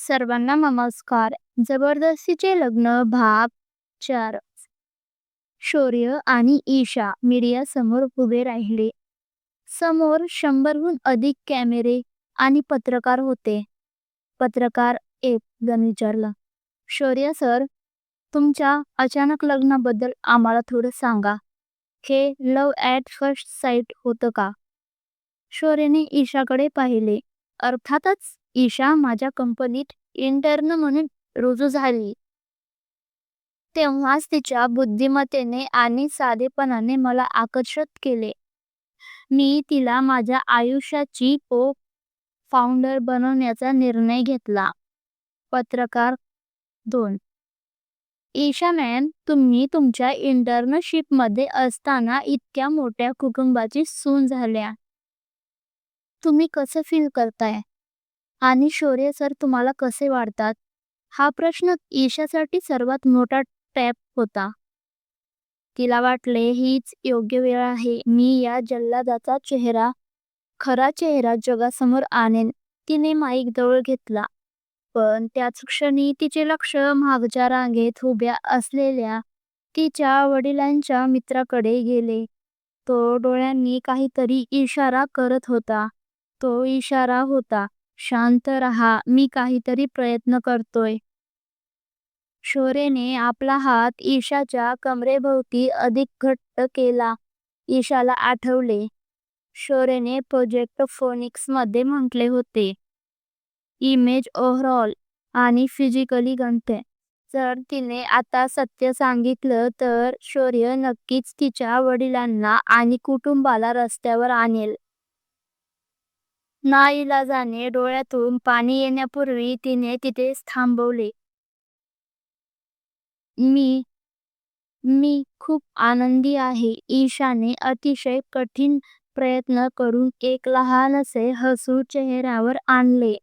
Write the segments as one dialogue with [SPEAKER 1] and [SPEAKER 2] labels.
[SPEAKER 1] सर्वांना नमस्कार. जबरदस्तीचे लग्न भाग 4. शौर्य आणि ईशा मीडिया समोर उभे राहिले. समोर 100हून अधिक कॅमेरे आणि पत्रकार होते. पत्रकार 1 जण विचारला, शौर्य सर, तुमच्या अचानक लग्नाबद्दल आम्हाला थोडं सांगा. हे लव्ह ॲट फर्स्ट साईट होतं का? शौर्यने ईशाकडे पाहिले. अर्थातच. ईशा माझ्या कंपनीत इंटर्न म्हणून रुजू झाली. तेव्हाच तिच्या बुद्धिमत्तेने आणि साधेपणाने मला आकर्षित केले. मी तिला माझ्या आयुष्याची फाउंडर बनवण्याचा निर्णय घेतला. पत्रकार 2 ईशा मॅम, तुम्ही तुमच्या इंटर्नशिपमध्ये असताना इतक्या मोठ्या कुटुंबाची सून झाल्या. तुम्ही कसं फील करताय? आणि शौर्य सर तुम्हाला कसे वाटतात? हा प्रश्न ईशासाठी सर्वात मोठा ट्रॅप होता. तिला वाटले हीच योग्य वेळ आहे. मी या जल्लादाचा खरा चेहरा जगासमोर आणेन. तिने माईक जवळ घेतला. पण त्याच क्षणी तिचे लक्ष मागच्या रांगेत उभ्या असलेल्या तिच्या वडिलांच्या मित्राकडे गेले. तो डोळ्यांनी काहीतरी इशारा करत होता. तो इशारा होता, शांत रहा, मी काहीतरी प्रयत्न करतोय. शौर्यने आपला हात ईशाच्या कमरेभोवती अधिक घट्ट केला. ईशाला आठवले, शौर्यने प्रोजेक्ट फोनिक्समध्ये म्हटले होते, इमेज ओव्हरऑल आणि फिजिकली गणते. जर तिने आता सत्य सांगितलं तर शौर्य नक्कीच तिच्या वडिलांना आणि कुटुंबाला रस्त्यावर आणेल. नाईलाजाने डोळ्यातून पाणी येण्यापूर्वी तिने तिथेच थांबवले. मी खूप आनंदी आहे. ईशाने अतिशय कठीण प्रयत्न करून एक लहानसे हसू चेहऱ्यावर आणले.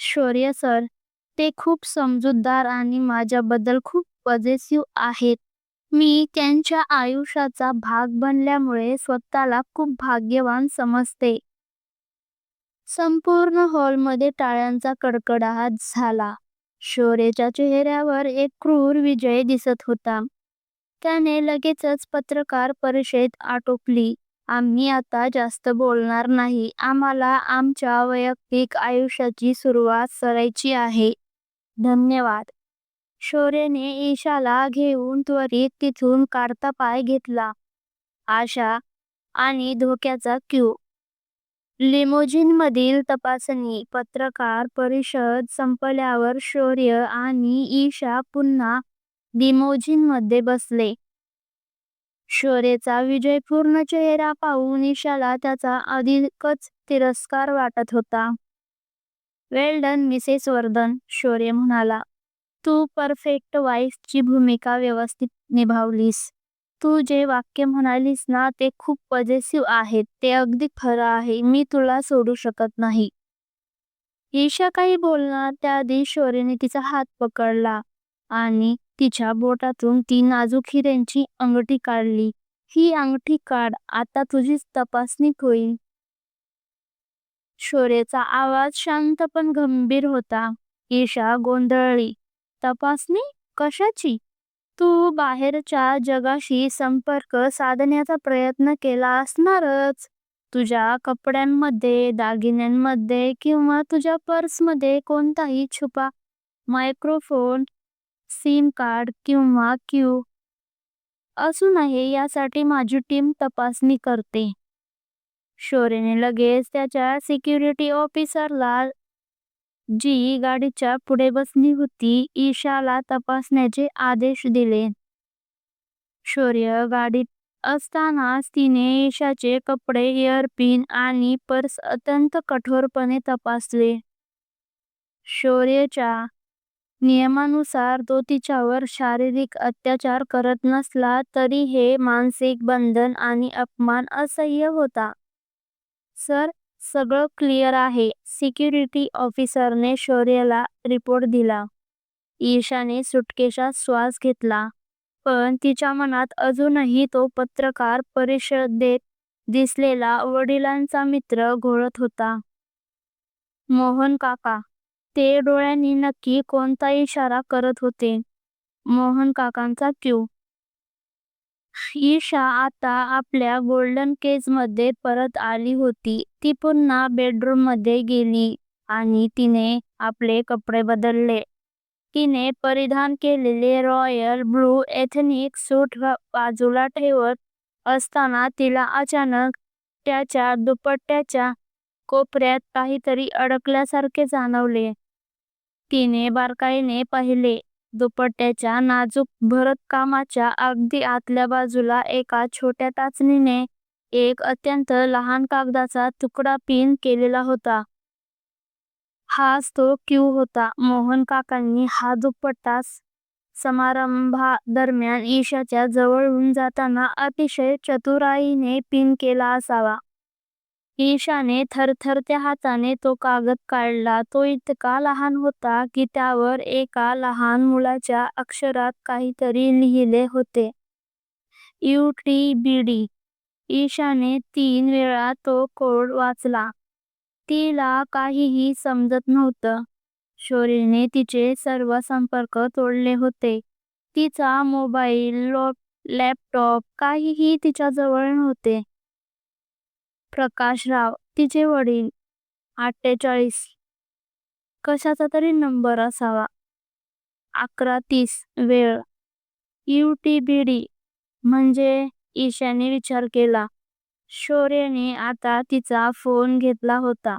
[SPEAKER 1] शौर्य सर, ते खूप समजूतदार आणि माझ्याबद्दल खूप पॉझिटिव्ह आहेत. मी त्यांच्या आयुष्याचा भाग बनल्यामुळे स्वतःला खूप भाग्यवान समजते. संपूर्ण हॉलमध्ये टाळ्यांचा कडकडाट झाला. शौर्यच्या चेहऱ्यावर एक क्रूर विजय दिसत होता. त्याने लगेचच पत्रकार परिषद आटोपली. आम्ही आता जास्त बोलणार नाही. आम्हाला आमच्या वैयक्तिक आयुष्याची सुरुवात करायची आहे. धन्यवाद. शौर्यने ईशाला घेऊन त्वरित तिथून काढता पाय घेतला. आशा आणि धोक्याचा क्यू. लिमोजिनमधील तपासणी. पत्रकार परिषद संपल्यावर शौर्य आणि ईशा पुन्हा लिमोजिनमध्ये बसले. शौर्यचा विजयपूर्ण चेहरा पाहून ईशाला त्याचा अधिकच तिरस्कार वाटत होता. वेल डन मिसेस वर्धन, शौर्य म्हणाला. तू परफेक्ट वाईफची भूमिका व्यवस्थित निभावलीस. तू जे वाक्य म्हणालीस ना ते खूप पॉझिटिव्ह आहेत. ते अगदी खरं आहे. मी तुला सोडू शकत नाही. ईशा काही बोलणार त्याआधी शौर्यने तिचा हात पकडला आणि तिच्या बोटातून ती नाजूक हिऱ्यांची अंगठी काढली. ही अंगठी काढ, आता तुझी तपासणी होईल. शौर्याचा आवाज शांत पण गंभीर होता. ईशा गोंधळली. तपासणी? कशाची? तू बाहेरच्या जगाशी संपर्क साधण्याचा प्रयत्न केला असणारच. तुझ्या कपड्यांमध्ये, दागिन्यांमध्ये किंवा तुझ्या पर्समध्ये कोणताही छुपा मायक्रोफोन, सिम कार्ड किंवा क्यू असू नये यासाठी माझी टीम तपासणी करते. शौर्यने लगेच त्याच्या सिक्युरिटी ऑफिसरला, जी गाडीच्या पुढे बसली होती, ईशाला तपासण्याचे आदेश दिले. शौर्य गाडीत असतानाच तिने ईशाचे कपडे, इयरपिन आणि पर्स अत्यंत कठोरपणे तपासले. शौर्यच्या नियमानुसार तो तिच्यावर शारीरिक अत्याचार करत नसला तरी हे मानसिक बंधन आणि अपमान असह्य होता. सर, सगळं क्लिअर आहे, सिक्युरिटी ऑफिसरने शौर्यला रिपोर्ट दिला. ईशाने सुटकेचा श्वास घेतला. पण तिच्या मनात अजूनही तो पत्रकार परिषदेत दिसलेला वडिलांचा मित्र घोळत होता. मोहन काका. ते डोळ्यांनी नक्की कोणता इशारा करत होते? मोहन काकांचा क्यू. ईशा आता आपल्या गोल्डन केजमध्ये परत आली होती. ती पुन्हा बेडरूममध्ये गेली आणि तिने आपले कपडे बदलले. तिने परिधान केलेले रॉयल ब्लू एथनिक सूट बाजूला ठेवत असताना तिला अचानक त्याच्या दुपट्ट्याच्या कोपऱ्यात काहीतरी अडकल्यासारखे जाणवले. तिने बारकाईने पाहिले. दुपट्ट्याच्या नाजूक भरतकामाच्या अगदी आतल्या बाजूला एका छोट्या टाचणीने एक अत्यंत लहान कागदाचा तुकडा पिन केलेला होता. हाच तो क्यू होता. मोहन काकांनी हा दुपट्टा समारंभादरम्यान ईशाच्या जवळून जाताना अतिशय चतुराईने पिन केला असावा. ईशाने थरथरत्या हाताने तो कागद काढला. तो इतका लहान होता की त्यावर एका लहान मुलाच्या अक्षरात काहीतरी लिहिले होते. UTBD. ईशाने 3 वेळा तो कोड वाचला. तिला काहीही समजत नव्हतं. शौर्यने तिचे सर्व संपर्क तोडले होते. तिचा मोबाईल, लॅपटॉप काहीही तिच्याजवळ नव्हते. प्रकाशराव, तिचे वडील. 48. कशाचा तरी नंबर असावा. 11:30 वेळ. UTBD म्हणजे? ईशाने विचार केला. शौर्यने आता तिचा फोन घेतला होता.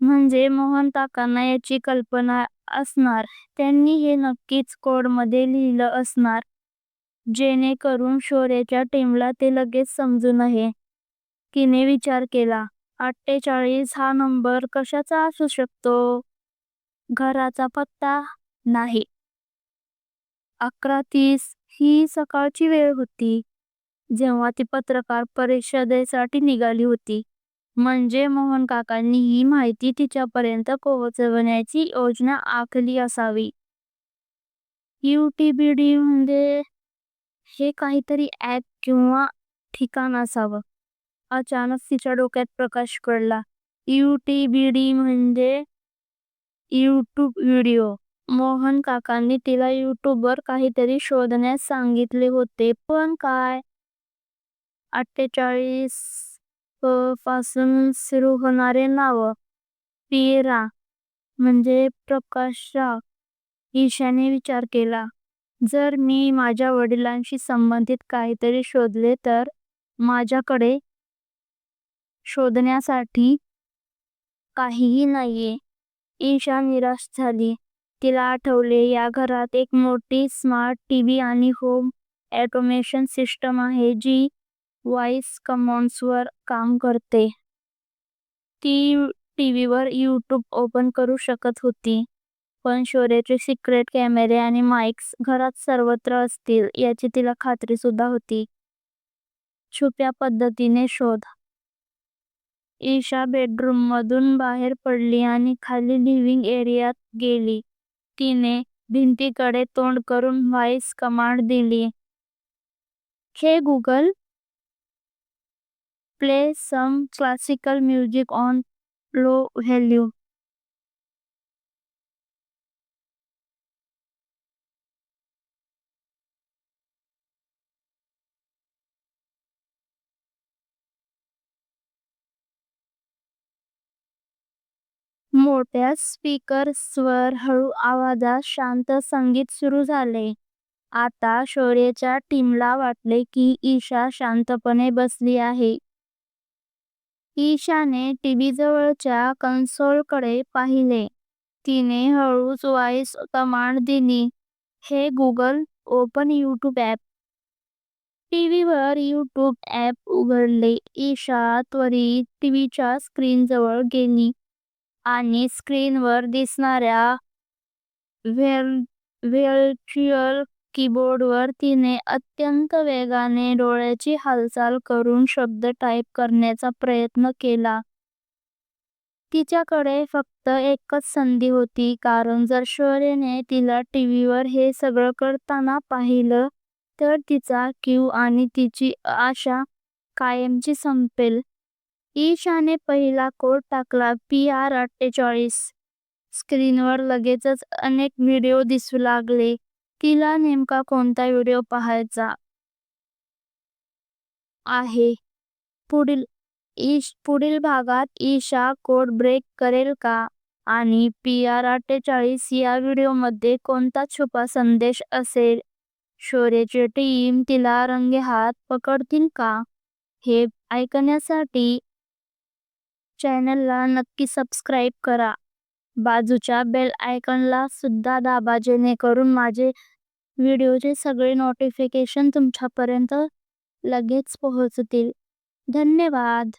[SPEAKER 1] म्हणजे मोहन काकांना याची कल्पना असणार. त्यांनी हे नक्कीच कोडमध्ये लिहिलं असणार, जेणेकरून शौर्याच्या टीमला ते लगेच समजू नये. तिने विचार केला. 48 हा नंबर कशाचा असू शकतो? घराचा पत्ता? नाही. 11:30 ही सकाळची वेळ होती, जेव्हा ती पत्रकार परिषदेसाठी निघाली होती. म्हणजे मोहन काकांनी ही माहिती तिच्यापर्यंत पोहोचवण्याची योजना आखली असावी. UTBD म्हणजे हे काहीतरी ॲप किंवा ठिकाण असावं. अचानक तिच्या डोक्यात प्रकाश पडला. UTBD म्हणजे यूट्यूब व्हिडिओ. मोहन काकांनी तिला यूट्यूबवर काहीतरी शोधण्यास सांगितले होते. पण काय? 48 पासून सुरू होणारे नाव. पीरा म्हणजे प्रकाशराव. ईशाने विचार केला. जर मी माझ्या वडिलांशी संबंधित काहीतरी शोधले तर माझ्याकडे शोधण्यासाठी काहीही नाहीये. ईशा निराश झाली. तिला आठवले, या घरात एक मोठी स्मार्ट टीव्ही आणि होम ऑटोमेशन सिस्टम आहे जी व्हॉइस कमांड्सवर काम करते. ती टीव्हीवर यूट्यूब ओपन करू शकत होती. पण शौर्याचे सिक्रेट कॅमेरे आणि माइक्स घरात सर्वत्र असतील याची तिला खात्री सुद्धा होती. छुप्या पद्धतीने शोध. ईशा बेडरूममधून बाहेर पडली आणि खाली लिव्हिंग एरियात गेली. तिने भिंतीकडे तोंड करून व्हॉइस कमांड दिली. Hey Google, play some classical music on low volume. मोठ्या स्पीकर्सवर हळू आवाजात शांत संगीत सुरू झाले. आता शौर्याच्या टीमला वाटले की ईशा शांतपणे बसली आहे. ईशाने टीव्हीजवळच्या कन्सोलकडे पाहिले. तिने हळूच व्हॉइस कमांड दिली. Hey Google, open YouTube app. टीव्हीवर यूट्यूब ॲप उघडले. ईशा त्वरित टीव्हीच्या स्क्रीनजवळ गेली आणि स्क्रीनवर दिसणाऱ्या व्हर्च्युअल कीबोर्डवर तिने अत्यंत वेगाने डोळ्याची हालचाल करून शब्द टाईप करण्याचा प्रयत्न केला. तिच्याकडे फक्त एकच संधी होती, कारण जर शौर्यने तिला टीव्हीवर हे सगळं करताना पाहिलं तर तिचा क्यू आणि तिची आशा कायमची संपेल. ईशाने पहिला कोड टाकला PR48. स्क्रीनवर लगेचच अनेक व्हिडिओ दिसू लागले. तिला नेमका कोणता व्हिडिओ पाहायचा आहे? पुढील भागात ईशा कोड ब्रेक करेल का? आणि PR48 या व्हिडिओमध्ये कोणता छुपा संदेश असेल? शौर्यची टीम तिला रंगेहात पकडतील का? हे ऐकण्यासाठी चॅनलला नक्की सबस्क्राईब करा. बाजूच्या बेल आयकॉनला सुद्धा दाबा, जेणेकरून माझे व्हिडिओचे सगळे नोटिफिकेशन तुमच्यापर्यंत लगेच पोहोचतील. धन्यवाद.